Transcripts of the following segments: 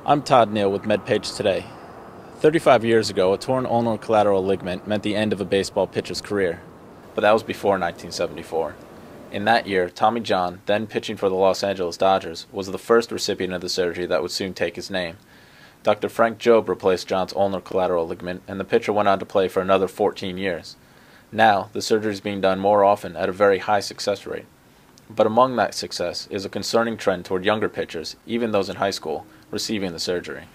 I'm Todd Neal with MedPage Today. 35 years ago, a torn ulnar collateral ligament meant the end of a baseball pitcher's career, but that was before 1974. In that year, Tommy John, then pitching for the Los Angeles Dodgers, was the first recipient of the surgery that would soon take his name. Dr. Frank Jobe replaced John's ulnar collateral ligament, and the pitcher went on to play for another 14 years. Now, the surgery is being done more often at a very high success rate. But among that success is a concerning trend toward younger pitchers, even those in high school, receiving the surgery.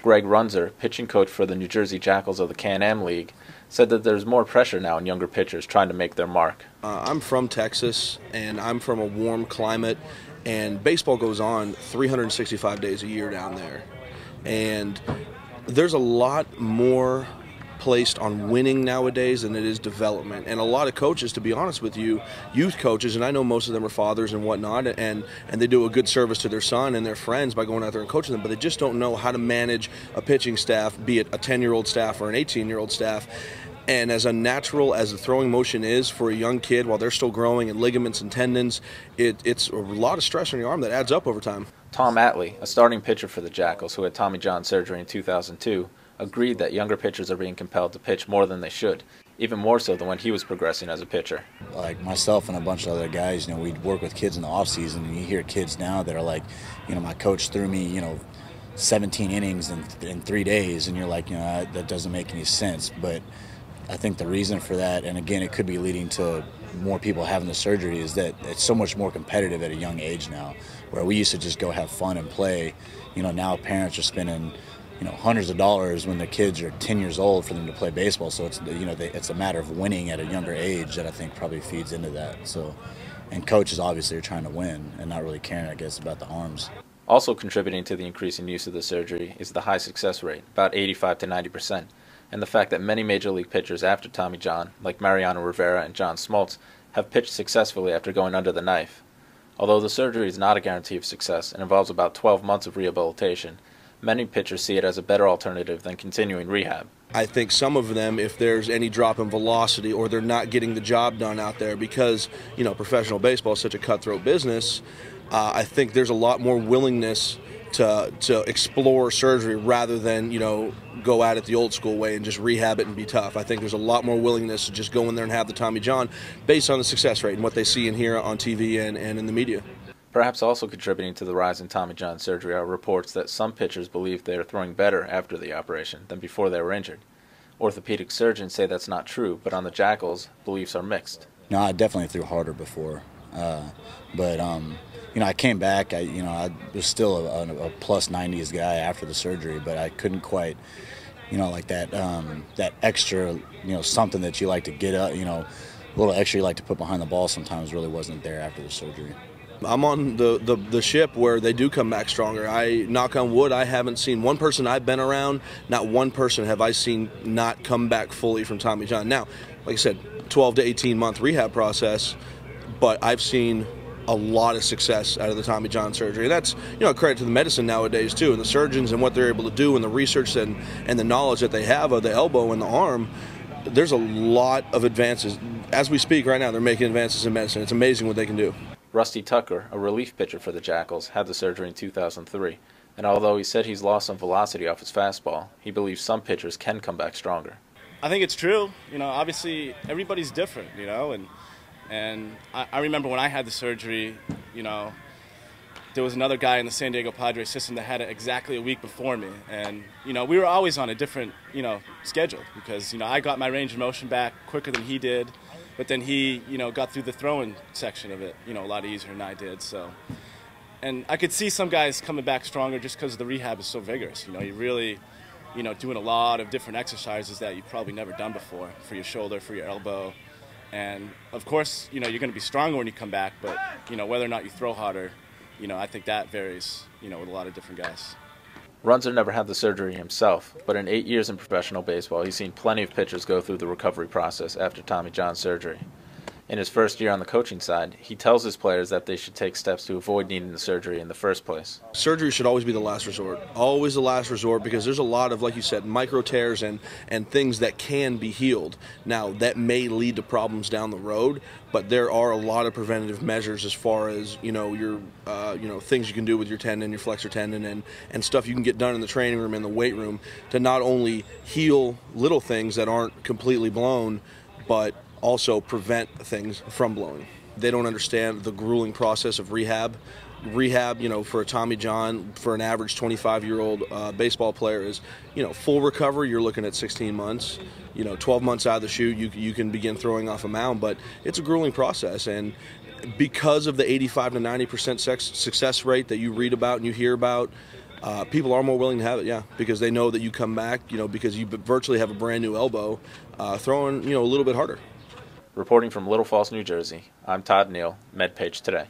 Greg Runzer, pitching coach for the New Jersey Jackals of the Can-Am League, said that there's more pressure now on younger pitchers trying to make their mark. I'm from Texas, and I'm from a warm climate, and baseball goes on 365 days a year down there. And there's a lot more placed on winning nowadays than it is development. And a lot of coaches, to be honest with you, youth coaches, and I know most of them are fathers and whatnot, and they do a good service to their son and their friends by going out there and coaching them, but they just don't know how to manage a pitching staff, be it a 10-year-old staff or an 18-year-old staff. And as unnatural as the throwing motion is for a young kid while they're still growing and ligaments and tendons, it's a lot of stress on your arm that adds up over time. Tom Atlee, a starting pitcher for the Jackals who had Tommy John surgery in 2002, agreed that younger pitchers are being compelled to pitch more than they should, even more so than when he was progressing as a pitcher. Like myself and a bunch of other guys, we work with kids in the off season, and you hear kids now that are like, my coach threw me, 17 innings in 3 days, and you're like, that doesn't make any sense. But I think the reason for that, and again, it could be leading to more people having the surgery, is that it's so much more competitive at a young age now, where we used to just go have fun and play. Now parents are spending hundreds of dollars when the kids are 10 years old for them to play baseball. So it's it's a matter of winning at a younger age that I think probably feeds into that. So, and coaches obviously are trying to win and not really caring, I guess, about the arms. Also contributing to the increase in use of the surgery is the high success rate, about 85 to 90%, and the fact that many major league pitchers after Tommy John, like Mariano Rivera and John Smoltz, have pitched successfully after going under the knife. Although the surgery is not a guarantee of success and involves about 12 months of rehabilitation, many pitchers see it as a better alternative than continuing rehab. I think some of them, if there's any drop in velocity or they're not getting the job done out there because, professional baseball is such a cutthroat business, I think there's a lot more willingness to explore surgery rather than, go at it the old school way and just rehab it and be tough. I think there's a lot more willingness to just go in there and have the Tommy John based on the success rate and what they see and hear on TV and in the media. Perhaps also contributing to the rise in Tommy John surgery are reports that some pitchers believe they are throwing better after the operation than before they were injured. Orthopedic surgeons say that's not true, but on the Jackals, beliefs are mixed. No, I definitely threw harder before, but I came back. I was still a plus 90s guy after the surgery, but I couldn't quite, like that extra, something that you like to get up, a little extra you like to put behind the ball sometimes really wasn't there after the surgery. I'm on the ship where they do come back stronger. I knock on wood, I haven't seen one person I've been around, not one person have I seen not come back fully from Tommy John. Now, like I said, 12 to 18 month rehab process, but I've seen a lot of success out of the Tommy John surgery. And that's, credit to the medicine nowadays too, and the surgeons and what they're able to do and the research and the knowledge that they have of the elbow and the arm. There's a lot of advances. As we speak right now, they're making advances in medicine. It's amazing what they can do. Rusty Tucker, a relief pitcher for the Jackals, had the surgery in 2003, and although he said he's lost some velocity off his fastball, he believes some pitchers can come back stronger. I think it's true. Obviously everybody's different, and I remember when I had the surgery, there was another guy in the San Diego Padres system that had it exactly a week before me, and we were always on a different schedule because I got my range of motion back quicker than he did. But then he, got through the throwing section of it, a lot easier than I did. So, and I could see some guys coming back stronger just because the rehab is so vigorous. You're really, doing a lot of different exercises that you've probably never done before for your shoulder, for your elbow. And of course, you're going to be stronger when you come back. But, whether or not you throw harder, I think that varies, with a lot of different guys. Runzer never had the surgery himself, but in 8 years in professional baseball, he's seen plenty of pitchers go through the recovery process after Tommy John surgery. In his first year on the coaching side, he tells his players that they should take steps to avoid needing the surgery in the first place. Surgery should always be the last resort. Always the last resort, because there's a lot of, like you said, micro tears and things that can be healed. Now, that may lead to problems down the road, but there are a lot of preventative measures as far as, your things you can do with your tendon, your flexor tendon, and stuff you can get done in the training room and the weight room to not only heal little things that aren't completely blown, but also prevent things from blowing. They don't understand the grueling process of rehab. Rehab, for a Tommy John, for an average 25-year-old baseball player is, full recovery, you're looking at 16 months. 12 months out of the chute, you can begin throwing off a mound, but it's a grueling process. And because of the 85 to 90% success rate that you read about and you hear about, people are more willing to have it, because they know that you come back, because you virtually have a brand new elbow, throwing, a little bit harder. Reporting from Little Falls, New Jersey, I'm Todd Neal, MedPage Today.